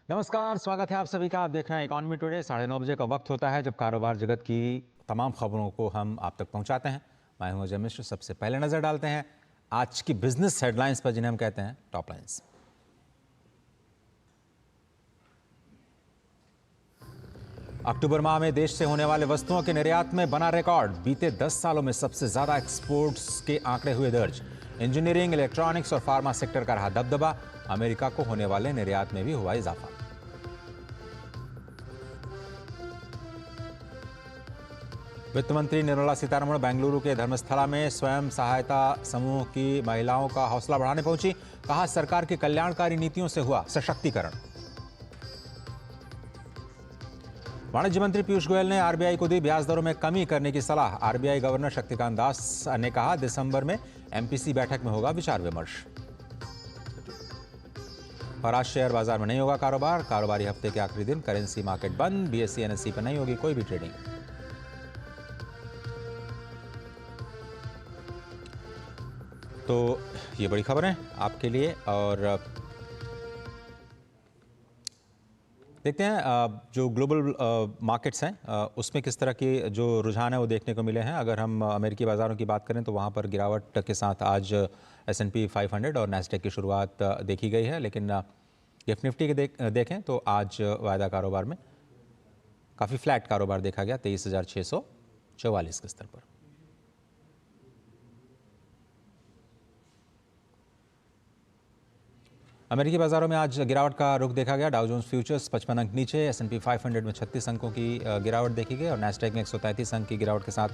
नमस्कार, स्वागत है आप सभी का। आप देख रहे हैं इकोनॉमी टुडे। 9:30 बजे का वक्त होता है जब कारोबार जगत की तमाम खबरों को हम आप तक पहुंचाते हैं। मैं हूं अजय मिश्र। सबसे पहले नजर डालते हैं आज की बिजनेस हेडलाइंस पर, जिन्हें हम कहते हैं टॉप लाइंस। अक्टूबर माह में देश से होने वाले वस्तुओं के निर्यात में बना रिकॉर्ड। बीते 10 सालों में सबसे ज्यादा एक्सपोर्ट्स के आंकड़े हुए दर्ज। इंजीनियरिंग, इलेक्ट्रॉनिक्स और फार्मा सेक्टर का रहा दबदबा। अमेरिका को होने वाले निर्यात में भी हुआ इजाफा। वित्त मंत्री निर्मला सीतारमण बेंगलुरु के धर्मस्थला में स्वयं सहायता समूह की महिलाओं का हौसला बढ़ाने पहुंची। कहा, सरकार की कल्याणकारी नीतियों से हुआ सशक्तिकरण। वाणिज्य मंत्री पीयूष गोयल ने आरबीआई को दी ब्याज दरों में कमी करने की सलाह। आरबीआई गवर्नर शक्तिकांत दास ने कहा, दिसंबर में एमपीसी बैठक में होगा विचार विमर्श। और आज शेयर बाजार में नहीं होगा कारोबार। कारोबारी हफ्ते के आखिरी दिन करेंसी मार्केट बंद। बीएसई एनएसई पर नहीं होगी कोई भी ट्रेडिंग। तो ये बड़ी खबर है आपके लिए। और देखते हैं जो ग्लोबल मार्केट्स हैं उसमें किस तरह के जो रुझान है वो देखने को मिले हैं। अगर हम अमेरिकी बाज़ारों की बात करें तो वहाँ पर गिरावट के साथ आज S&P 500 और नैस्डैक की शुरुआत देखी गई है। लेकिन गिफ्ट निफ्टी के देखें तो आज वायदा कारोबार में काफ़ी फ्लैट कारोबार देखा गया, 23,644 के स्तर पर। अमेरिकी बाजारों में आज गिरावट का रुख देखा गया। डाउ जोन्स फ्यूचर्स 55 अंक नीचे, S&P 500 में 36 अंकों की गिरावट देखी गई और नैस्डैक में 133 अंक की गिरावट के साथ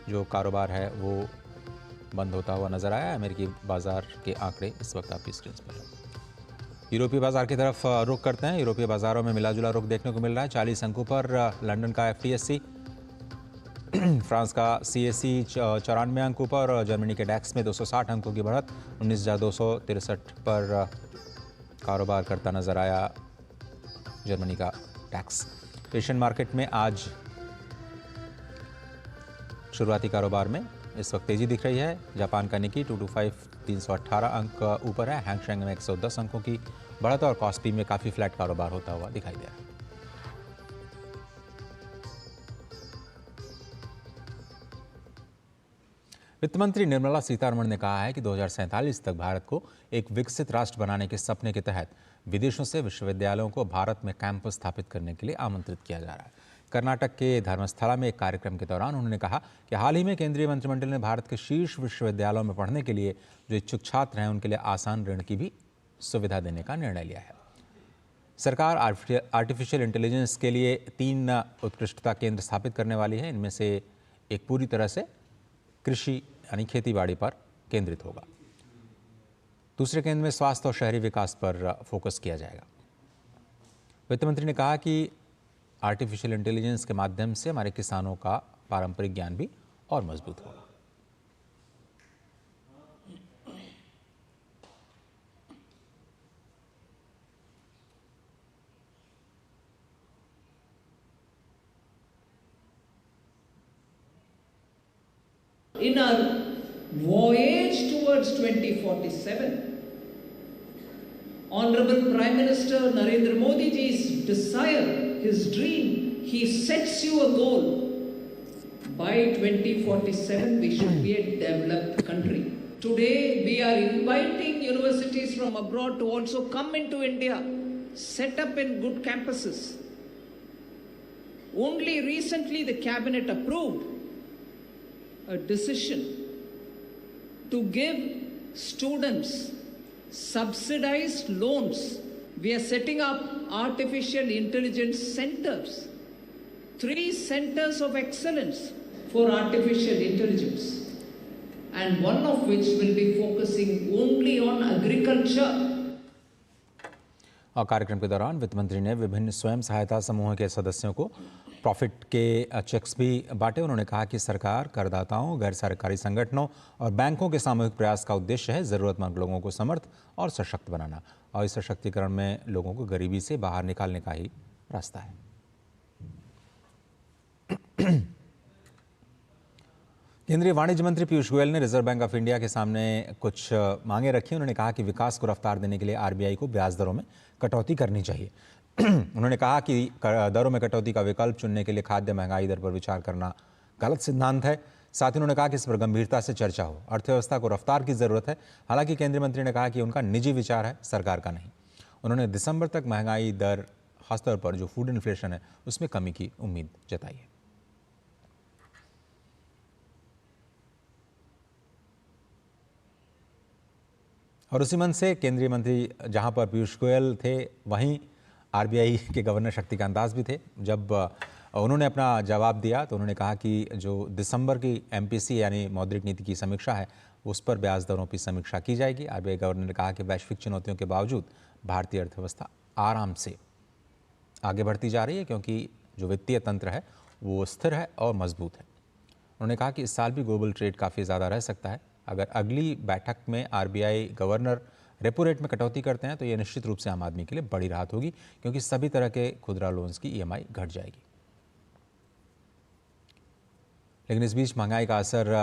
जो कारोबार है वो बंद होता हुआ नजर आया। अमेरिकी बाजार के आंकड़े इस वक्त आपकी स्क्रीन पर है। यूरोपीय बाजार की तरफ रुख करते हैं। यूरोपीय बाजारों में मिला जुला रुख देखने को मिल रहा है। 40 अंकों पर लंदन का FTSE, फ्रांस का CAC 94 अंकों पर और जर्मनी के डैक्स में 260 अंकों की बढ़त 19,263 पर कारोबार करता नजर आया जर्मनी का टैक्स। एशियन मार्केट में आज शुरुआती कारोबार में इस वक्त तेजी दिख रही है। जापान का निकी 225 318 अंक ऊपर है। हैंगसेंग में 110 अंकों की बढ़त और कॉस्पी में काफी फ्लैट कारोबार होता हुआ दिखाई दे रहा है। वित्त मंत्री निर्मला सीतारमण ने कहा है कि 2047 तक भारत को एक विकसित राष्ट्र बनाने के सपने के तहत विदेशों से विश्वविद्यालयों को भारत में कैंपस स्थापित करने के लिए आमंत्रित किया जा रहा है। कर्नाटक के धर्मस्थला में एक कार्यक्रम के दौरान उन्होंने कहा कि हाल ही में केंद्रीय मंत्रिमंडल ने भारत के शीर्ष विश्वविद्यालयों में पढ़ने के लिए जो इच्छुक छात्र हैं उनके लिए आसान ऋण की भी सुविधा देने का निर्णय लिया है। सरकार आर्टिफिशियल इंटेलिजेंस के लिए 3 उत्कृष्टता केंद्र स्थापित करने वाली है। इनमें से एक पूरी तरह से कृषि यानी खेतीबाड़ी पर केंद्रित होगा। दूसरे केंद्र में स्वास्थ्य और शहरी विकास पर फोकस किया जाएगा। वित्त मंत्री ने कहा कि आर्टिफिशियल इंटेलिजेंस के माध्यम से हमारे किसानों का पारंपरिक ज्ञान भी और मजबूत होगा। In our voyage towards 2047, Honorable Prime Minister Narendra Modi ji's desire, his dream, he sets you a goal. By 2047, we should be a developed country. Today, we are inviting universities from abroad to also come into India, set up in good campuses. Only recently, the cabinet approved a decision to give students subsidized loans. We are setting up artificial intelligence centers, 3 centers of excellence for artificial intelligence, and one of which will be focusing only on agriculture. और कार्यक्रम के दौरान वित्त मंत्री ने विभिन्न स्वयं सहायता समूहों के सदस्यों को प्रॉफिट के चेक्स भी बांटे। उन्होंने कहा कि सरकार करदाताओं, गैर सरकारी संगठनों और बैंकों के सामूहिक प्रयास का उद्देश्य है जरूरतमंद लोगों को समर्थ और सशक्त बनाना, और इस सशक्तिकरण में लोगों को गरीबी से बाहर निकालने का ही रास्ता है। केंद्रीय वाणिज्य मंत्री पीयूष गोयल ने रिजर्व बैंक ऑफ इंडिया के सामने कुछ मांगे रखी। उन्होंने कहा कि विकास को रफ्तार देने के लिए आरबीआई को ब्याज दरों में कटौती करनी चाहिए। उन्होंने कहा कि दरों में कटौती का विकल्प चुनने के लिए खाद्य महंगाई दर पर विचार करना गलत सिद्धांत है। साथ ही उन्होंने कहा कि इस पर गंभीरता से चर्चा हो। अर्थव्यवस्था को रफ्तार की जरूरत है। हालांकि केंद्रीय मंत्री ने कहा कि उनका निजी विचार है, सरकार का नहीं। उन्होंने दिसंबर तक महंगाई दर, खासतौर पर जो फूड इन्फ्लेशन है, उसमें कमी की उम्मीद जताई है। और उसी मंच से केंद्रीय मंत्री जहां पर पीयूष गोयल थे, वहीं आरबीआई के गवर्नर शक्तिकांत दास भी थे। जब उन्होंने अपना जवाब दिया तो उन्होंने कहा कि जो दिसंबर की एमपीसी यानी मौद्रिक नीति की समीक्षा है, उस पर ब्याज दरों की समीक्षा की जाएगी। आरबीआई गवर्नर ने कहा कि वैश्विक चुनौतियों के बावजूद भारतीय अर्थव्यवस्था आराम से आगे बढ़ती जा रही है, क्योंकि जो वित्तीय तंत्र है वो स्थिर है और मजबूत है। उन्होंने कहा कि इस साल भी ग्लोबल ट्रेड काफ़ी ज़्यादा रह सकता है। अगर अगली बैठक में आरबीआई गवर्नर रेपो रेट में कटौती करते हैं तो ये निश्चित रूप से आम आदमी के लिए बड़ी राहत होगी, क्योंकि सभी तरह के खुदरा लोन्स की ईएमआई घट जाएगी। लेकिन इस बीच महंगाई का असर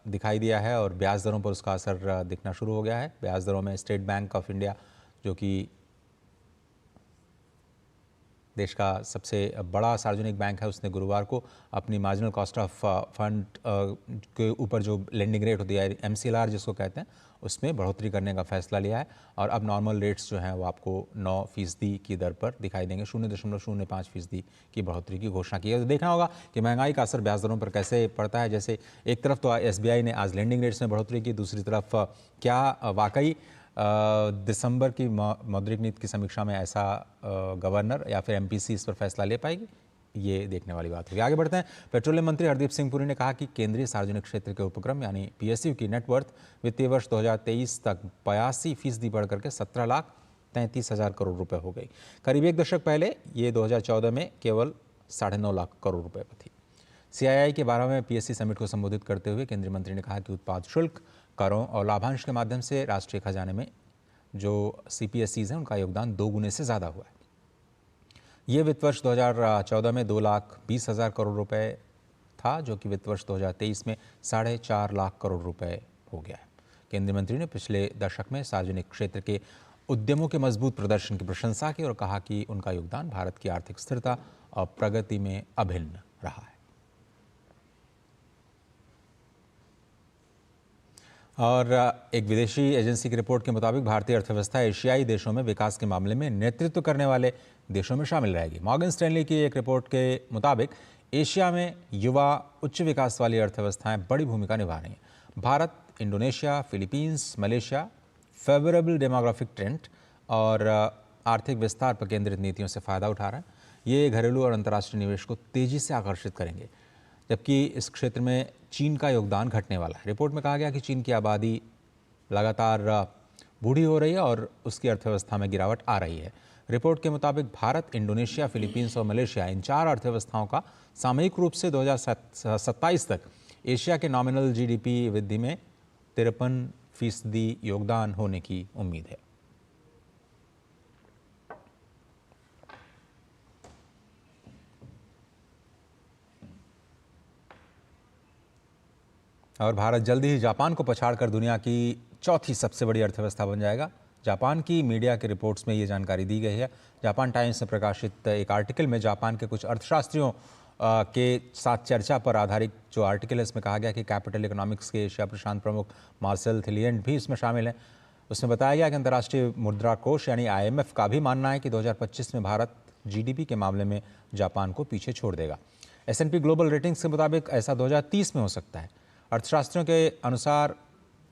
दिखाई दिया है और ब्याज दरों पर उसका असर दिखना शुरू हो गया है। ब्याज दरों में स्टेट बैंक ऑफ इंडिया, जो कि देश का सबसे बड़ा सार्वजनिक बैंक है, उसने गुरुवार को अपनी मार्जिनल कॉस्ट ऑफ फंड के ऊपर जो लेंडिंग रेट होती है, एमसीएलआर जिसको कहते हैं, उसमें बढ़ोतरी करने का फैसला लिया है। और अब नॉर्मल रेट्स जो हैं वो आपको 9% की दर पर दिखाई देंगे। 0.05% की बढ़ोतरी की घोषणा की है। तो देखना होगा कि महंगाई का असर ब्याज दरों पर कैसे पड़ता है। जैसे एक तरफ तो एसबीआई ने आज लेंडिंग रेट्स में बढ़ोतरी की, दूसरी तरफ क्या वाकई दिसंबर की मौद्रिक नीति की समीक्षा में ऐसा गवर्नर या फिर एमपीसी इस पर फैसला ले पाएगी, ये देखने वाली बात होगी। आगे बढ़ते हैं। पेट्रोलियम मंत्री हरदीप सिंह पुरी ने कहा कि केंद्रीय सार्वजनिक क्षेत्र के उपक्रम यानी पीएसयू की नेटवर्थ वित्तीय वर्ष 2023 तक 82% बढ़ करके 17,33,000 करोड़ रुपए हो गई। करीब एक दशक पहले ये 2014 में केवल 9.5 लाख करोड़ रुपए पर थी। सीआईआई के 12वें पीएससी समिट को संबोधित करते हुए केंद्रीय मंत्री ने कहा कि उत्पाद शुल्क, करों और लाभांश के माध्यम से राष्ट्रीय खजाने में जो सीपीएसईज हैं उनका योगदान 2 गुने से ज़्यादा हुआ है। ये वित्त वर्ष 2014 में 2,20,000 करोड़ रुपए था, जो कि वित्त वर्ष 2023 में 4.5 लाख करोड़ रुपए हो गया है। केंद्रीय मंत्री ने पिछले दशक में सार्वजनिक क्षेत्र के उद्यमों के मजबूत प्रदर्शन की प्रशंसा की और कहा कि उनका योगदान भारत की आर्थिक स्थिरता और प्रगति में अभिन्न रहा है। और एक विदेशी एजेंसी की रिपोर्ट के मुताबिक भारतीय अर्थव्यवस्था एशियाई देशों में विकास के मामले में नेतृत्व करने वाले देशों में शामिल रहेगी। मॉर्गन स्टैनली की एक रिपोर्ट के मुताबिक एशिया में युवा उच्च विकास वाली अर्थव्यवस्थाएं बड़ी भूमिका निभा रही हैं। Bharat, Indonesia, Philippines, Malaysia favourable demographic trend और आर्थिक विस्तार पर केंद्रित नीतियों से फ़ायदा उठा रहा है। ये घरेलू और अंतर्राष्ट्रीय निवेश को तेज़ी से आकर्षित करेंगे, जबकि इस क्षेत्र में चीन का योगदान घटने वाला है। रिपोर्ट में कहा गया कि चीन की आबादी लगातार बूढ़ी हो रही है और उसकी अर्थव्यवस्था में गिरावट आ रही है। रिपोर्ट के मुताबिक भारत, इंडोनेशिया, फिलीपींस और मलेशिया, इन 4 अर्थव्यवस्थाओं का सामूहिक रूप से 2027 तक एशिया के नॉमिनल जीडीपी वृद्धि में 53% योगदान होने की उम्मीद है। और भारत जल्दी ही जापान को पछाड़कर दुनिया की चौथी सबसे बड़ी अर्थव्यवस्था बन जाएगा। जापान की मीडिया के रिपोर्ट्स में ये जानकारी दी गई है। जापान टाइम्स में प्रकाशित एक आर्टिकल में जापान के कुछ अर्थशास्त्रियों के साथ चर्चा पर आधारित जो आर्टिकल है, इसमें कहा गया कि कैपिटल इकोनॉमिक्स के एशिया प्रशांत प्रमुख मार्सेल थिलियंट भी इसमें शामिल हैं। उसमें बताया गया कि अंतर्राष्ट्रीय मुद्रा कोष यानी IMF का भी मानना है कि 2025 में भारत GDP के मामले में जापान को पीछे छोड़ देगा। S&P ग्लोबल रेटिंग्स के मुताबिक ऐसा 2030 में हो सकता है। अर्थशास्त्रियों के अनुसार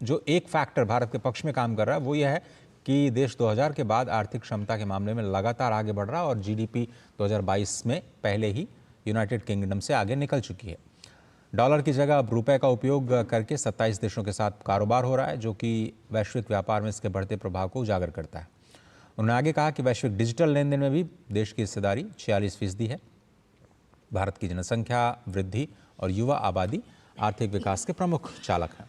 जो एक फैक्टर भारत के पक्ष में काम कर रहा है वो यह है कि देश 2000 के बाद आर्थिक क्षमता के मामले में लगातार आगे बढ़ रहा है और GDP 2022 में पहले ही यूनाइटेड किंगडम से आगे निकल चुकी है। डॉलर की जगह अब रुपए का उपयोग करके 27 देशों के साथ कारोबार हो रहा है, जो कि वैश्विक व्यापार में इसके बढ़ते प्रभाव को उजागर करता है। उन्होंने आगे कहा कि वैश्विक डिजिटल लेन देन में भी देश की हिस्सेदारी 46% है। भारत की जनसंख्या वृद्धि और युवा आबादी आर्थिक विकास के प्रमुख चालक हैं।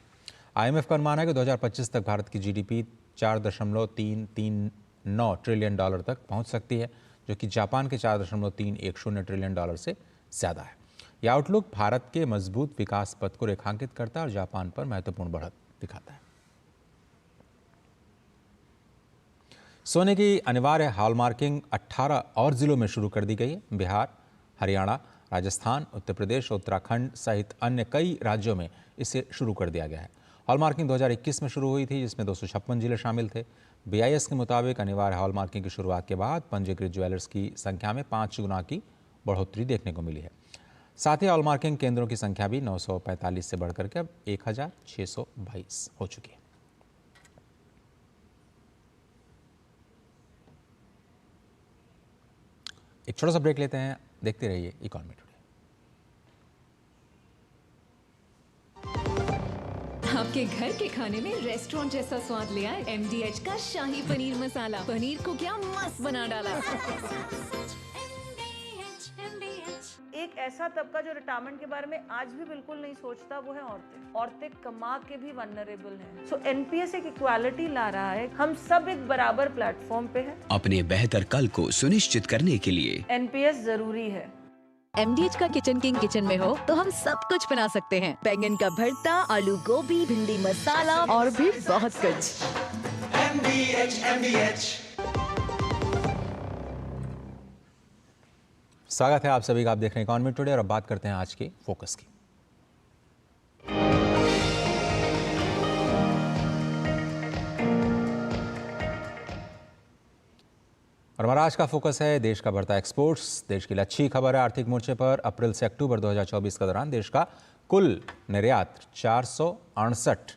IMF का अनुमान है कि 2025 तक भारत की GDP 4.339 ट्रिलियन डॉलर तक पहुंच सकती है, जो कि जापान के 4.310 ट्रिलियन डॉलर से ज़्यादा है। यह आउटलुक भारत के मजबूत विकास पथ को रेखांकित करता है और जापान पर महत्वपूर्ण बढ़त दिखाता है। सोने की अनिवार्य हॉलमार्किंग 18 और जिलों में शुरू कर दी गई है। बिहार, हरियाणा, राजस्थान, उत्तर प्रदेश, उत्तराखंड सहित अन्य कई राज्यों में इसे शुरू कर दिया गया है। हॉलमार्किंग 2021 में शुरू हुई थी, जिसमें 256 जिले शामिल थे। BIS के मुताबिक अनिवार्य हॉलमार्किंग की शुरुआत के बाद पंजीकृत ज्वेलर्स की संख्या में 5 गुना की बढ़ोतरी देखने को मिली है। साथ ही हॉलमार्किंग केंद्रों की संख्या भी 945 से बढ़कर के अब 1622 हो चुकी है। एक छोटा सा ब्रेक लेते हैं, देखते रहिए इकोनॉमी टुडे। आपके घर के खाने में रेस्टोरेंट जैसा स्वाद ले आए MDH का शाही पनीर मसाला। पनीर को क्या मस्त बना डाला। एक ऐसा तबका जो रिटायरमेंट के बारे में आज भी बिल्कुल नहीं सोचता, वो है औरतें। औरतें कमा के भी वल्नरेबल हैं। सो NPS एक इक्वालिटी ला रहा है। हम सब एक बराबर प्लेटफॉर्म पे हैं। अपने बेहतर कल को सुनिश्चित करने के लिए NPS जरूरी है। MDH का किचन किंग किचन में हो तो हम सब कुछ बना सकते हैं। बैंगन का भरता, आलू गोभी, भिंडी मसाला और भी बहुत कुछ। MDH। स्वागत है आप सभी का। आप देख रहे हैं इकोनॉमी टुडे और अब बात करते हैं आज के फोकस की। और हमारा आज का फोकस है देश का बढ़ता एक्सपोर्ट्स। देश की लिए अच्छी खबर है। आर्थिक मोर्चे पर अप्रैल से अक्टूबर 2024 के दौरान देश का कुल निर्यात 468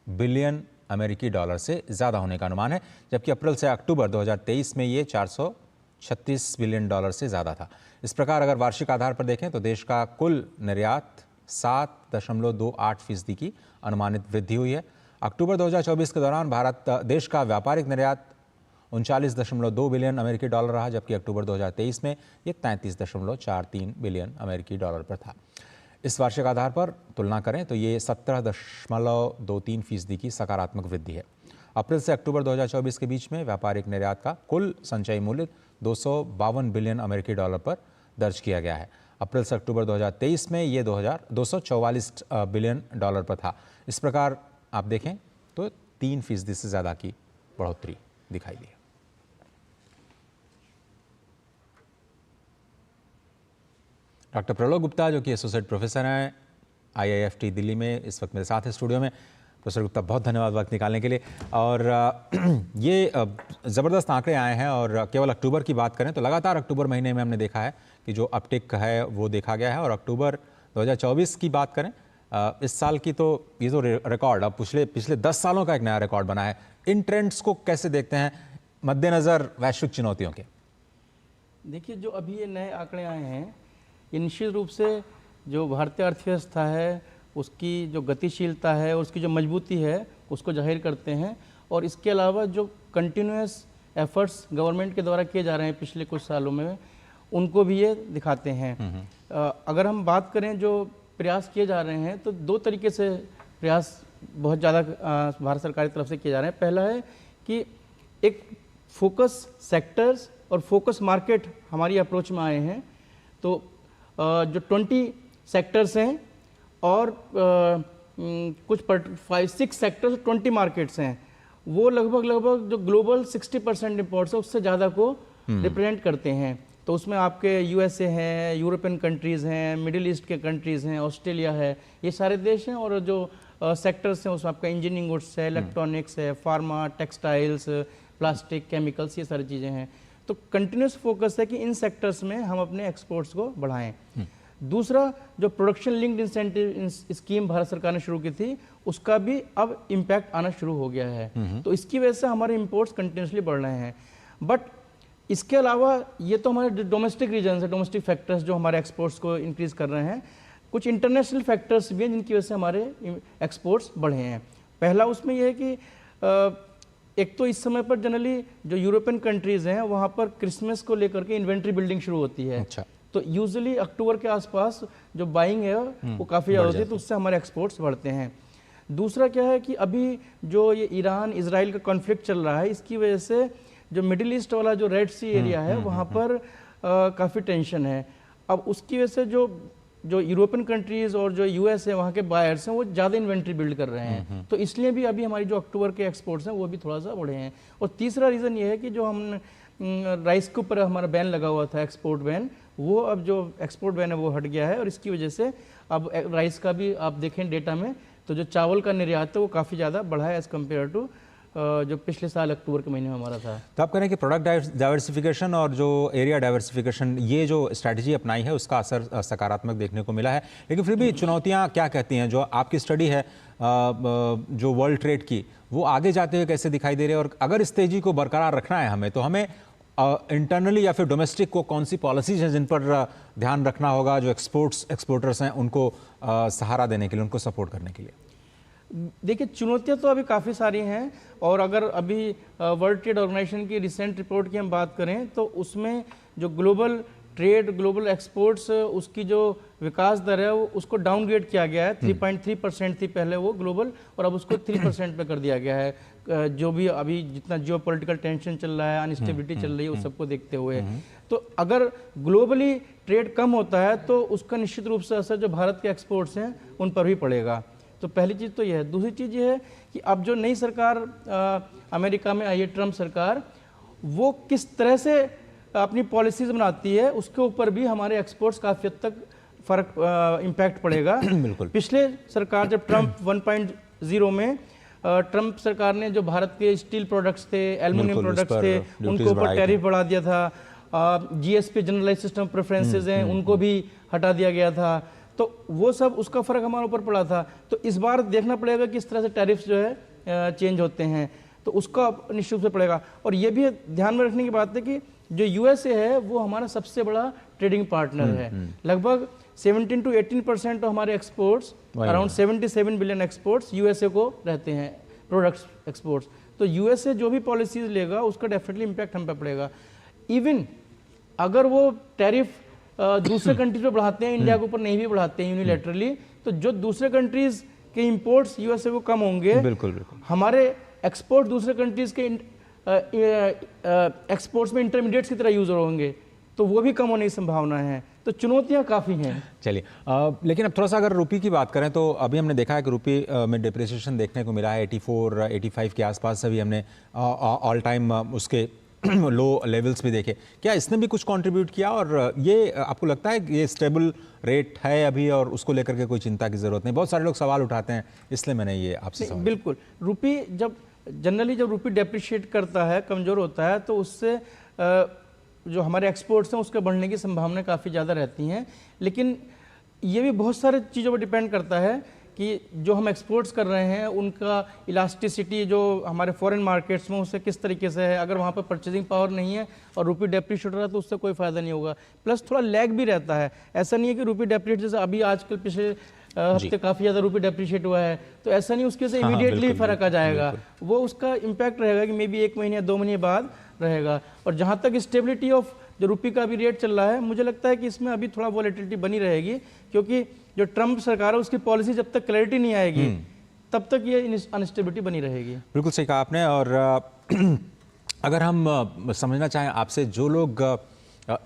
बिलियन अमेरिकी डॉलर से ज़्यादा होने का अनुमान है, जबकि अप्रैल से अक्टूबर 2023 में ये 436 बिलियन डॉलर से ज़्यादा था। इस प्रकार अगर वार्षिक आधार पर देखें तो देश का कुल निर्यात 7.28% की अनुमानित वृद्धि हुई है। अक्टूबर 2024 के दौरान देश का व्यापारिक निर्यात 39.2 बिलियन अमेरिकी डॉलर रहा, जबकि अक्टूबर 2023 में ये 33.43 बिलियन अमेरिकी डॉलर पर था। इस वार्षिक आधार पर तुलना करें तो ये 17.23% की सकारात्मक वृद्धि है। अप्रैल से अक्टूबर 2024 के बीच में व्यापारिक निर्यात का कुल संचयी मूल्य 252 बिलियन अमेरिकी डॉलर पर दर्ज किया गया है। अप्रैल से अक्टूबर 2023 में ये 244 बिलियन डॉलर पर था। इस प्रकार आप देखें तो 3% से ज़्यादा की बढ़ोतरी दिखाई दी है। डॉक्टर प्रलोक गुप्ता जो कि एसोसिएट प्रोफेसर हैं IIFT दिल्ली में, इस वक्त मेरे साथ है स्टूडियो में। प्रोफेसर गुप्ता, बहुत धन्यवाद वक्त निकालने के लिए। और ये ज़बरदस्त आंकड़े आए हैं और केवल अक्टूबर की बात करें तो लगातार अक्टूबर महीने में हमने देखा है कि जो अपटिक है वो देखा गया है। और अक्टूबर 2024 की बात करें इस साल की तो ये तो रिकॉर्ड अब पिछले 10 सालों का एक नया रिकॉर्ड बना है। इन ट्रेंड्स को कैसे देखते हैं मद्देनज़र वैश्विक चुनौतियों के? देखिए, जो अभी ये नए आंकड़े आए हैं, ये निश्चित रूप से जो भारतीय अर्थव्यवस्था है उसकी जो गतिशीलता है और उसकी जो मजबूती है उसको जाहिर करते हैं। और इसके अलावा जो कंटिन्यूस एफर्ट्स गवर्नमेंट के द्वारा किए जा रहे हैं पिछले कुछ सालों में, उनको भी ये दिखाते हैं। अगर हम बात करें जो प्रयास किए जा रहे हैं तो दो तरीके से प्रयास बहुत ज़्यादा भारत सरकार की तरफ से किए जा रहे हैं। पहला है कि एक फोकस सेक्टर्स और फोकस मार्केट हमारी अप्रोच में आए हैं। तो जो 20 सेक्टर्स हैं और कुछ 5-6 सेक्टर्स 20 मार्केट्स हैं, वो लगभग जो ग्लोबल 60% इंपोर्ट्स है उससे ज़्यादा को रिप्रेजेंट करते हैं। तो उसमें आपके USA हैं, यूरोपियन कंट्रीज़ हैं, मिडिल ईस्ट के कंट्रीज़ हैं, ऑस्ट्रेलिया है, ये सारे देश हैं। और जो सेक्टर्स हैं उसमें आपका इंजीनियरिंग गुड्स है, इलेक्ट्रॉनिक्स है, फार्मा, टेक्सटाइल्स, प्लास्टिक, केमिकल्स, ये सारी चीज़ें हैं। तो कंटिन्यूस फोकस है कि इन सेक्टर्स में हम अपने एक्सपोर्ट्स को बढ़ाएं। दूसरा, जो production linked incentive scheme Bharat सरकार ने शुरू की थी, उसका भी अब इम्पैक्ट आना शुरू हो गया है। तो इसकी वजह से हमारे इंपोर्ट्स कंटिन्यूसली बढ़ रहे हैं। बट इसके अलावा ये तो हमारे डोमेस्टिक रीजन है, डोमेस्टिक फैक्टर्स जो हमारे एक्सपोर्ट्स को इंक्रीज कर रहे हैं। कुछ इंटरनेशनल फैक्टर्स भी हैं जिनकी वजह से हमारे एक्सपोर्ट्स बढ़े हैं। पहला उसमें यह है कि एक तो इस समय पर जनरली जो यूरोपियन कंट्रीज़ हैं वहाँ पर क्रिसमस को लेकर के इन्वेंट्री बिल्डिंग शुरू होती है। अच्छा। तो यूजुअली अक्टूबर के आसपास जो बाइंग है वो काफ़ी ज़्यादा होती है, तो उससे हमारे एक्सपोर्ट्स बढ़ते हैं। दूसरा क्या है कि अभी जो ये ईरान इजराइल का कॉन्फ्लिक्ट चल रहा है, इसकी वजह से जो मिडिल ईस्ट वाला जो रेड सी एरिया है वहाँ पर काफ़ी टेंशन है। अब उसकी वजह से जो जो यूरोपियन कंट्रीज और जो यूएस है वहाँ के बायर्स हैं वो ज़्यादा इन्वेंट्री बिल्ड कर रहे हैं, तो इसलिए भी अभी हमारी जो अक्टूबर के एक्सपोर्ट्स हैं वो भी थोड़ा सा बढ़े हैं। और तीसरा रीज़न ये है कि जो हम राइस के ऊपर हमारा बैन लगा हुआ था, एक्सपोर्ट बैन, वो अब जो एक्सपोर्ट बैन है वो हट गया है, और इसकी वजह से अब राइस का भी आप देखें डेटा में तो जो चावल का निर्यात है वो काफ़ी ज़्यादा बढ़ा है एज़ कम्पेयर टू जो पिछले साल अक्टूबर के महीने में हमारा था। तो आप कह रहे हैं कि प्रोडक्ट डाइवर्सिफिकेशन और जो एरिया डाइवर्सिफिकेशन, ये जो स्ट्रैटेजी अपनाई है उसका असर सकारात्मक देखने को मिला है, लेकिन फिर भी चुनौतियां क्या कहती हैं? जो आपकी स्टडी है जो वर्ल्ड ट्रेड की, वो आगे जाते हुए कैसे दिखाई दे रही है? और अगर इस तेजी को बरकरार रखना है हमें, तो हमें इंटरनली या फिर डोमेस्टिक को कौन सी पॉलिसीज हैं जिन पर ध्यान रखना होगा, जो एक्सपोर्टर्स हैं उनको सहारा देने के लिए, उनको सपोर्ट करने के लिए? देखिए, चुनौतियां तो अभी काफ़ी सारी हैं, और अगर अभी वर्ल्ड ट्रेड ऑर्गेनाइजेशन की रिसेंट रिपोर्ट की हम बात करें तो उसमें जो ग्लोबल ट्रेड, ग्लोबल एक्सपोर्ट्स, उसकी जो विकास दर है वो उसको डाउनग्रेड किया गया है। 3.3% थी पहले वो ग्लोबल, और अब उसको 3% पे कर दिया गया है। जो भी अभी जितना जियोपॉलिटिकल टेंशन चल रहा है, अनस्टेबिलिटी चल रही है, उस सबको देखते हुए, तो अगर ग्लोबली ट्रेड कम होता है तो उसका निश्चित रूप से असर जो भारत के एक्सपोर्ट्स हैं उन पर भी पड़ेगा। तो पहली चीज़ तो यह है। दूसरी चीज़ ये है कि अब जो नई सरकार अमेरिका में आई है, ट्रम्प सरकार, वो किस तरह से अपनी पॉलिसीज बनाती है उसके ऊपर भी हमारे एक्सपोर्ट्स काफ़ी हद तक फर्क इम्पैक्ट पड़ेगा। बिल्कुल। पिछले सरकार जब ट्रम्प 1.0 में ट्रम्प सरकार ने जो भारत के स्टील प्रोडक्ट्स थे, एल्युमिनियम प्रोडक्ट्स थे, उनके ऊपर टैरिफ बढ़ा दिया था। जीएसपी जनरलाइज सिस्टम प्रेफरेंसेज हैं उनको भी हटा दिया गया था, तो वो सब उसका फ़र्क हमारे ऊपर पड़ा था। तो इस बार देखना पड़ेगा किस तरह से टैरिफ्स जो है चेंज होते हैं, तो उसका निश्चित रूप से पड़ेगा। और ये भी ध्यान में रखने की बात है कि जो यूएसए है वो हमारा सबसे बड़ा ट्रेडिंग पार्टनर है। लगभग 17 to 18% तो हमारे exports, around 77 billion exports USA को रहते हैं, प्रोडक्ट्स एक्सपोर्ट्स। तो यूएसए जो भी पॉलिसीज लेगा उसका डेफिनेटली इम्पैक्ट हम पे पड़ेगा। इवन अगर वो टैरिफ दूसरे कंट्रीज पे बढ़ाते हैं, इंडिया के ऊपर नहीं भी बढ़ाते हैं यूनिलैटरली, तो जो दूसरे कंट्रीज के इंपोर्ट्स यूएसए को कम होंगे, बिल्कुल हमारे एक्सपोर्ट दूसरे कंट्रीज के एक्सपोर्ट्स में इंटरमीडिएट्स की तरह यूज होंगे, तो वो भी कम होने की संभावना है। तो चुनौतियां काफ़ी हैं। चलिए, लेकिन अब थोड़ा सा अगर रुपये की बात करें तो अभी हमने देखा है कि रुपये में डिप्रिसिएशन देखने को मिला है। 84-85 के आसपास अभी हमने ऑल टाइम उसके लो लेवल्स भी देखे। क्या इसने भी कुछ कंट्रीब्यूट किया, और ये आपको लगता है कि ये स्टेबल रेट है अभी और उसको लेकर के कोई चिंता की ज़रूरत नहीं? बहुत सारे लोग सवाल उठाते हैं, इसलिए मैंने ये आपसे सवाल। बिल्कुल, रुपये जब रुपये डेप्रिशिएट करता है, कमज़ोर होता है, तो उससे जो हमारे एक्सपोर्ट्स हैं उसके बढ़ने की संभावना काफ़ी ज़्यादा रहती हैं। लेकिन ये भी बहुत सारे चीज़ों पर डिपेंड करता है कि जो हम एक्सपोर्ट्स कर रहे हैं उनका इलास्टिसिटी जो हमारे फॉरेन मार्केट्स में उससे किस तरीके से है। अगर वहाँ पर परचेजिंग पावर नहीं है और रुपये डेप्रिशिएट हो रहा है तो उससे कोई फ़ायदा नहीं होगा। प्लस थोड़ा लैग भी रहता है, ऐसा नहीं है कि रुपये डेप्रिशिएट जैसे अभी आजकल पिछले हफ्ते काफ़ी ज़्यादा रुपये डेप्रिशिएट हुआ है तो ऐसा नहीं उसके से इमीडिएटली फ़र्क आ जाएगा। वो उसका इम्पैक्ट रहेगा कि मे बी 1 महीने या 2 महीने बाद रहेगा। और जहाँ तक स्टेबिलिटी ऑफ जो रुपये का भी रेट चल रहा है, मुझे लगता है कि इसमें अभी थोड़ा वॉलेटिलिटी बनी रहेगी, क्योंकि जो ट्रम्प सरकार है उसकी पॉलिसी जब तक क्लैरिटी नहीं आएगी तब तक ये अनस्टेबिलिटी बनी रहेगी। बिल्कुल सही कहा आपने। और अगर हम समझना चाहें आपसे, जो लोग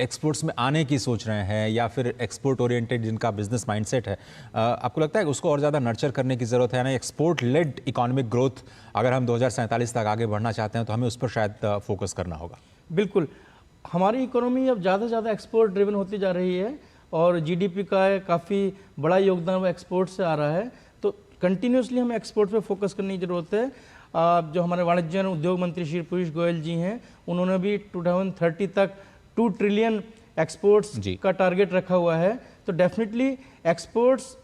एक्सपोर्ट्स में आने की सोच रहे हैं या फिर एक्सपोर्ट ओरिएंटेड जिनका बिजनेस माइंडसेट है, आपको लगता है कि उसको और ज़्यादा नर्चर करने की ज़रूरत है? यानी एक्सपोर्ट लेड इकोनॉमिक ग्रोथ अगर हम 2047 तक आगे बढ़ना चाहते हैं तो हमें उस पर शायद फोकस करना होगा। बिल्कुल, हमारी इकोनॉमी अब ज़्यादा से ज़्यादा एक्सपोर्ट ड्रिवन होती जा रही है और जीडीपी का काफ़ी बड़ा योगदान वो एक्सपोर्ट से आ रहा है। तो कंटिन्यूसली हमें एक्सपोर्ट पे फोकस करने की ज़रूरत है। जो हमारे वाणिज्य और उद्योग मंत्री श्री पीयूष गोयल जी हैं, उन्होंने भी 2030 तक 2 ट्रिलियन एक्सपोर्ट्स का टारगेट रखा हुआ है। तो डेफिनेटली एक्सपोर्ट्स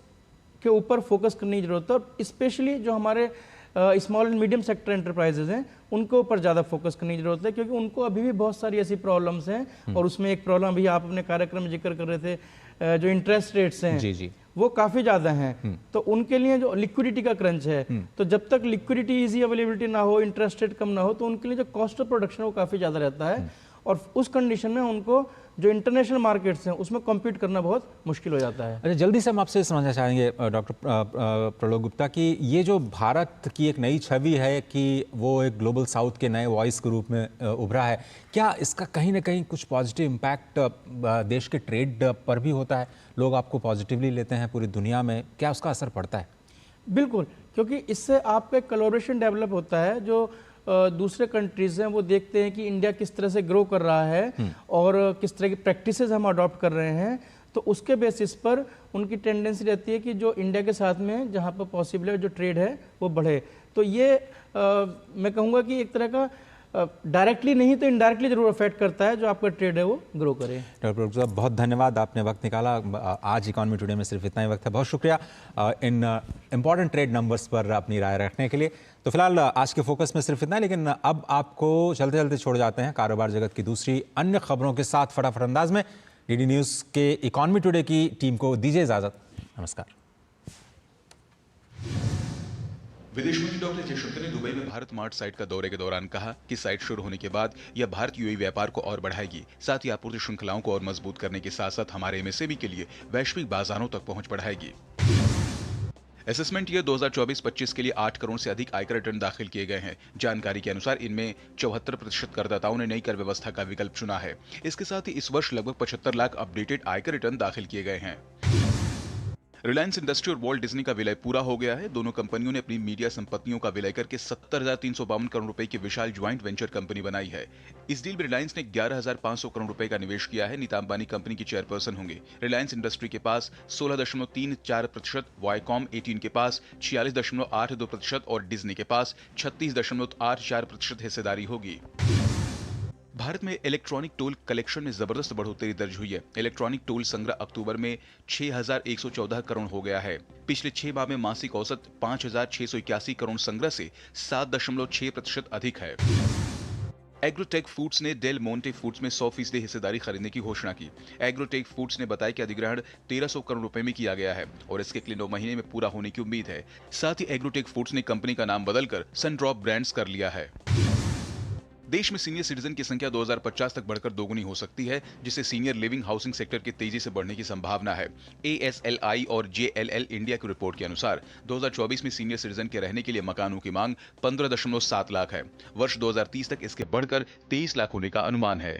के ऊपर फोकस करने की ज़रूरत है, और स्पेशली जो हमारे small and medium sector enterprises हैं उनके ऊपर ज़्यादा फोकस करने की जरूरत है, क्योंकि उनको अभी भी बहुत सारी ऐसी प्रॉब्लम्स हैं। और उसमें एक प्रॉब्लम भी आप अपने कार्यक्रम में जिक्र कर रहे थे, जो इंटरेस्ट रेट्स हैं जी वो काफ़ी ज़्यादा हैं। तो उनके लिए जो लिक्विडिटी का क्रंच है, तो जब तक लिक्विडिटी ईजी अवेलेबिलिटी ना हो, इंटरेस्ट रेट कम ना हो, तो उनके लिए जो कॉस्ट ऑफ प्रोडक्शन है वो काफ़ी ज़्यादा रहता है। और उस कंडीशन में उनको जो इंटरनेशनल मार्केट्स हैं उसमें कम्पीट करना बहुत मुश्किल हो जाता है। अच्छा, जल्दी से हम आपसे समझना चाहेंगे डॉक्टर प्रलोक गुप्ता कि ये जो भारत की एक नई छवि है कि वो एक ग्लोबल साउथ के नए वॉइस के रूप में उभरा है, क्या इसका कहीं ना कहीं कुछ पॉजिटिव इम्पैक्ट देश के ट्रेड पर भी होता है? लोग आपको पॉजिटिवली लेते हैं पूरी दुनिया में, क्या उसका असर पड़ता है? बिल्कुल, क्योंकि इससे आपका एक कोलैबोरेशन डेवलप होता है। जो दूसरे कंट्रीज़ हैं वो देखते हैं कि इंडिया किस तरह से ग्रो कर रहा है और किस तरह की प्रैक्टिसेस हम अडॉप्ट कर रहे हैं, तो उसके बेसिस पर उनकी टेंडेंसी रहती है कि जो इंडिया के साथ में जहाँ पर पॉसिबल है जो ट्रेड है वो बढ़े। तो ये मैं कहूँगा कि एक तरह का डायरेक्टली नहीं तो इनडायरेक्टली जरूर अफेक्ट करता है जो आपका ट्रेड है वो ग्रो करे। डॉक्टर प्रलोक साहब, बहुत धन्यवाद, आपने वक्त निकाला। आज इकॉनमी टुडे में सिर्फ इतना ही वक्त है, बहुत शुक्रिया इन इम्पॉर्टेंट ट्रेड नंबर्स पर अपनी राय रखने के लिए। तो फिलहाल आज के फोकस में सिर्फ इतना है, लेकिन अब आपको चलते चलते छोड़ जाते हैं कारोबार जगत की दूसरी अन्य खबरों के साथ फटाफट अंदाज में। डीडी न्यूज़ के इकॉनमी टुडे की टीम को दीजिए इजाजत। नमस्कार। विदेश मंत्री डॉक्टर जयशंकर ने दुबई में भारत मार्ट साइट का दौरे के दौरान कहा कि साइट शुरू होने के बाद यह भारत यूएई व्यापार को और बढ़ाएगी, साथ ही आपूर्ति श्रृंखलाओं को और मजबूत करने के साथ साथ हमारे एमएसएमई के लिए वैश्विक बाजारों तक पहुंच बढ़ाएगी। असेसमेंट ईयर 2024-25 के लिए 8 करोड़ से अधिक आयकर रिटर्न दाखिल किए गए हैं। जानकारी के अनुसार इनमें 74% करदाताओं ने नई कर व्यवस्था का विकल्प चुना है। इसके साथ ही इस वर्ष लगभग 75 लाख अपडेटेड आयकर रिटर्न दाखिल किए गए हैं। रिलायंस इंडस्ट्री और वॉल्ट डिज्नी का विलय पूरा हो गया है। दोनों कंपनियों ने अपनी मीडिया संपत्तियों का विलय करके 70,352 करोड़ रुपए की विशाल ज्वाइंट वेंचर कंपनी बनाई है। इस डील में रिलायंस ने 11,500 करोड़ रुपए का निवेश किया है। नीता अंबानी कंपनी की चेयरपर्सन होंगे। रिलायंस इंडस्ट्री के पास 16.34%, वाईकॉम 18 के पास 46.82% और डिज्नी के पास 36.84% हिस्सेदारी होगी। भारत में इलेक्ट्रॉनिक टोल कलेक्शन में जबरदस्त बढ़ोतरी दर्ज हुई है। इलेक्ट्रॉनिक टोल संग्रह अक्टूबर में 6,114 करोड़ हो गया है। पिछले 6 माह में मासिक औसत 5,681 करोड़ संग्रह से 7.6% अधिक है। एग्रोटेक फूड्स ने डेल मोंटे फूड्स में 100% हिस्सेदारी खरीदने की घोषणा की। एग्रोटेक फूड्स ने बताया कि अधिग्रहण 1,300 करोड़ रुपए में किया गया है और इसके अगले 9 महीने में पूरा होने की उम्मीद है। साथ ही एग्रोटेक फूड्स ने कंपनी का नाम बदलकर सनड्रॉप ब्रांड्स कर लिया है। देश में सीनियर सिटीजन की संख्या 2050 तक बढ़कर दोगुनी हो सकती है, जिससे सीनियर लिविंग हाउसिंग सेक्टर के तेजी से बढ़ने की संभावना है। ASLI और JLL इंडिया की रिपोर्ट के अनुसार 2024 में सीनियर सिटीजन के रहने के लिए मकानों की मांग 15.7 लाख है। वर्ष 2030 तक इसके बढ़कर 23 लाख होने का अनुमान है।